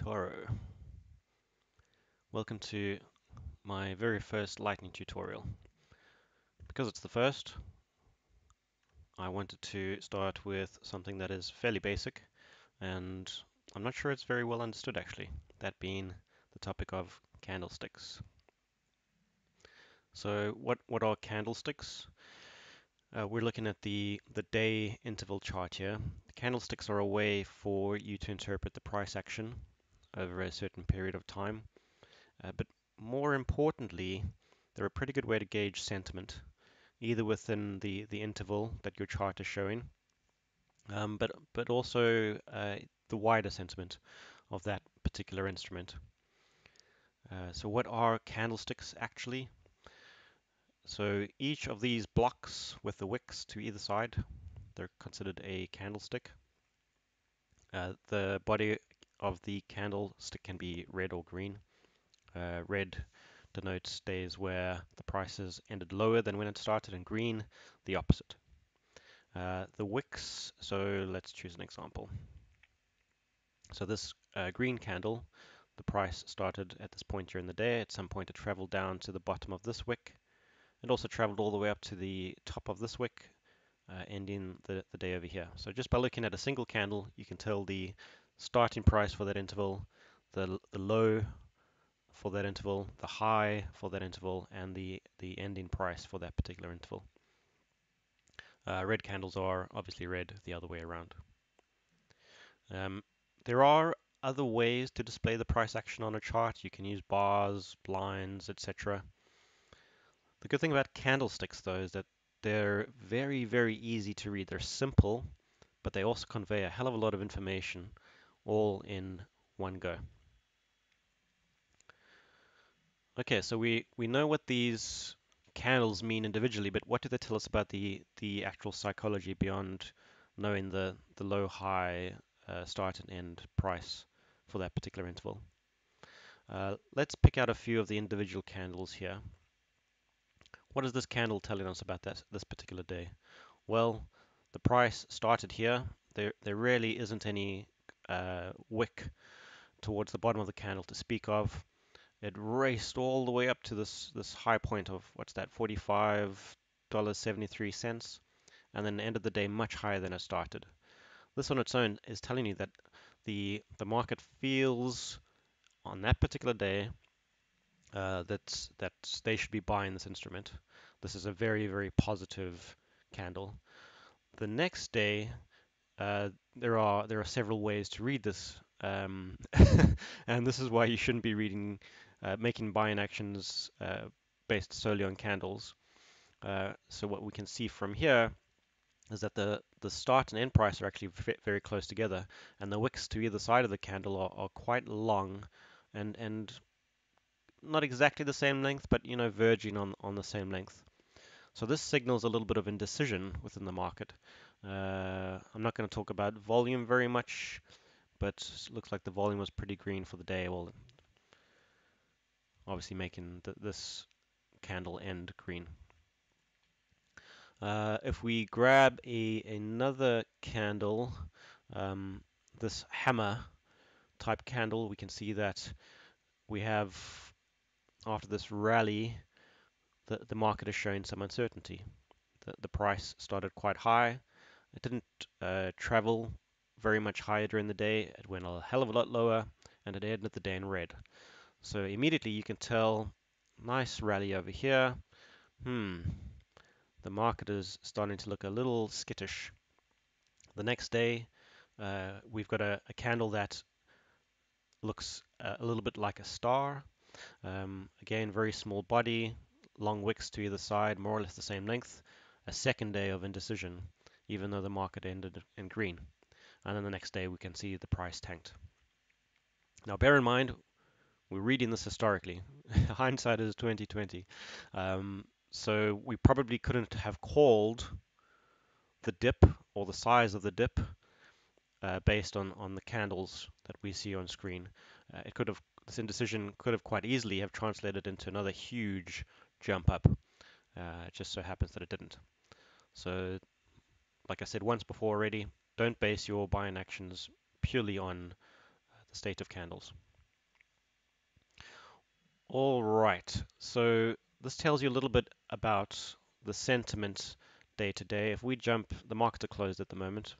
Toro. Welcome to my very first Lightning tutorial. Because it's the first, I wanted to start with something that is fairly basic, and I'm not sure it's very well understood actually, that being the topic of candlesticks. So what are candlesticks? We're looking at the day interval chart here. Candlesticks are a way for you to interpret the price action over a certain period of time. But more importantly, they're a pretty good way to gauge sentiment, either within the interval that your chart is showing, but also the wider sentiment of that particular instrument. So what are candlesticks actually? So each of these blocks with the wicks to either side, they're considered a candlestick. The body of the candlestick can be red or green. Red denotes days where the prices ended lower than when it started, and green, the opposite. The wicks, so let's choose an example. So this green candle, the price started at this point during the day. At some point it traveled down to the bottom of this wick. It also traveled all the way up to the top of this wick, ending the day over here. So just by looking at a single candle, you can tell the starting price for that interval, the low for that interval, the high for that interval, and the ending price for that particular interval. Red candles are obviously red the other way around. There are other ways to display the price action on a chart. You can use bars, blinds, etc. The good thing about candlesticks, though, is that they're very, very easy to read. They're simple, but they also convey a hell of a lot of information all in one go. Okay, so we know what these candles mean individually, but what do they tell us about the actual psychology beyond knowing the low, high, start and end price for that particular interval? Let's pick out a few of the individual candles here. What is this candle telling us about this particular day? Well, the price started here. There really isn't any wick towards the bottom of the candle to speak of. It raced all the way up to this high point of, what's that, $45.73, and then ended the day much higher than it started. This on its own is telling you that the market feels on that particular day that they should be buying this instrument. This is a very, very positive candle. The next day, there are several ways to read this, and this is why you shouldn't be making buying actions based solely on candles. So what we can see from here is that the start and end price are actually very close together, and the wicks to either side of the candle are quite long, and not exactly the same length, but verging on the same length. So this signals a little bit of indecision within the market. I'm not going to talk about volume very much, but it looks like the volume was pretty green for the day. Well, obviously making this candle end green. If we grab another candle, this hammer type candle, we can see that we have, after this rally, the market is showing some uncertainty. The price started quite high. It didn't travel very much higher during the day. It went a hell of a lot lower, and it ended the day in red. So immediately you can tell, nice rally over here. The market is starting to look a little skittish. The next day, we've got a candle that looks a little bit like a star. Again, very small body, long wicks to either side, more or less the same length. A second day of indecision, even though the market ended in green. And then the next day we can see the price tanked. Now bear in mind, we're reading this historically. Hindsight is 2020. So we probably couldn't have called the dip or the size of the dip based on the candles that we see on screen. This indecision could have quite easily have translated into another huge jump up. It just so happens that it didn't. So, like I said once before already, don't base your buying actions purely on state of candles. All right, so this tells you a little bit about the sentiment day to day. If we jump, the markets are closed at the moment,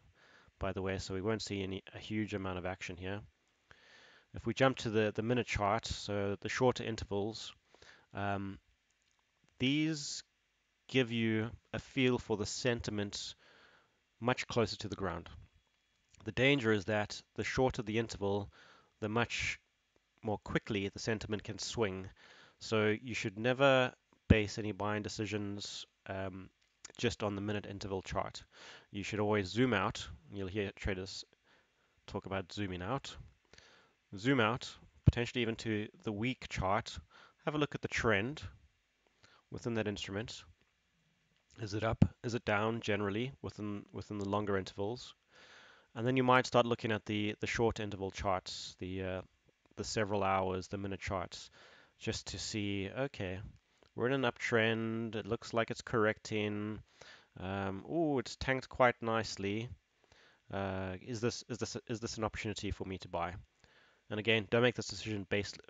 by the way, so we won't see a huge amount of action here. If we jump to the minute chart, so the shorter intervals, um, these give you a feel for the sentiment much closer to the ground. The danger is that the shorter the interval, the much more quickly the sentiment can swing. So you should never base any buying decisions just on the minute interval chart. You should always zoom out. You'll hear traders talk about zooming out. Zoom out, potentially even to the week chart. Have a look at the trend within that instrument. Is it up? Is it down generally within the longer intervals? And then you might start looking at the short interval charts, the several hours, the minute charts, just to see, okay, we're in an uptrend. It looks like it's correcting. Oh, it's tanked quite nicely. Is this an opportunity for me to buy? And again, don't make this decision based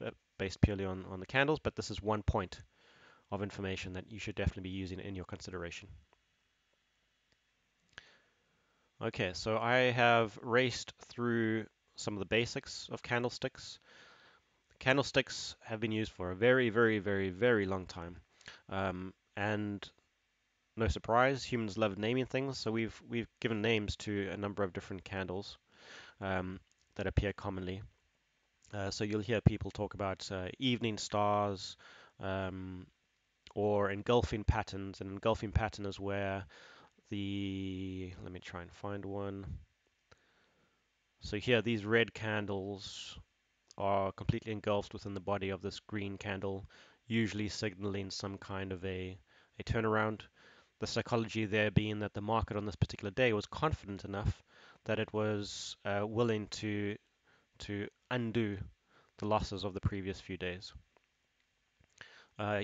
purely on the candles, but this is one point of information that you should definitely be using in your consideration. Okay, so I have raced through some of the basics of candlesticks. Candlesticks have been used for a very, very, very, very long time. And no surprise, humans love naming things, so we've given names to a number of different candles um, that appear commonly. So you'll hear people talk about evening stars um, or engulfing patterns. An engulfing pattern is where let me try and find one. So here, these red candles are completely engulfed within the body of this green candle, usually signaling some kind of a turnaround. The psychology there being that the market on this particular day was confident enough that it was willing to undo the losses of the previous few days.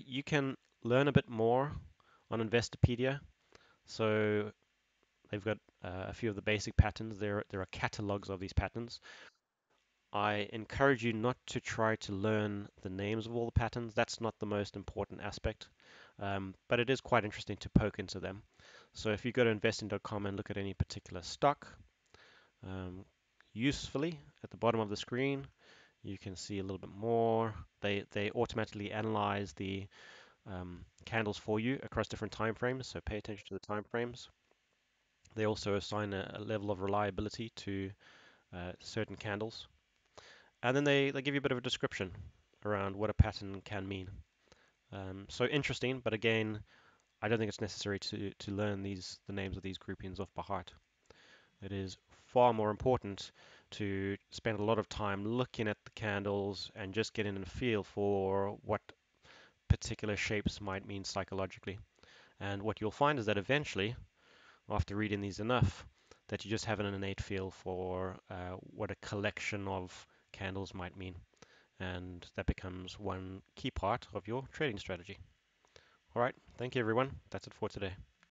You can learn a bit more on Investopedia. So they've got a few of the basic patterns. There are catalogs of these patterns. I encourage you not to try to learn the names of all the patterns. That's not the most important aspect, but it is quite interesting to poke into them. So if you go to investing.com and look at any particular stock, um, usefully at the bottom of the screen, you can see a little bit more. They automatically analyze the candles for you across different time frames, so pay attention to the time frames. They also assign a level of reliability to certain candles. And then they give you a bit of a description around what a pattern can mean. So interesting, but again, I don't think it's necessary to learn the names of these groupings off by heart. It is far more important to spend a lot of time looking at the candles and just getting a feel for what particular shapes might mean psychologically. And what you'll find is that eventually, after reading these enough, that you just have an innate feel for what a collection of candles might mean. And that becomes one key part of your trading strategy. All right, thank you everyone. That's it for today.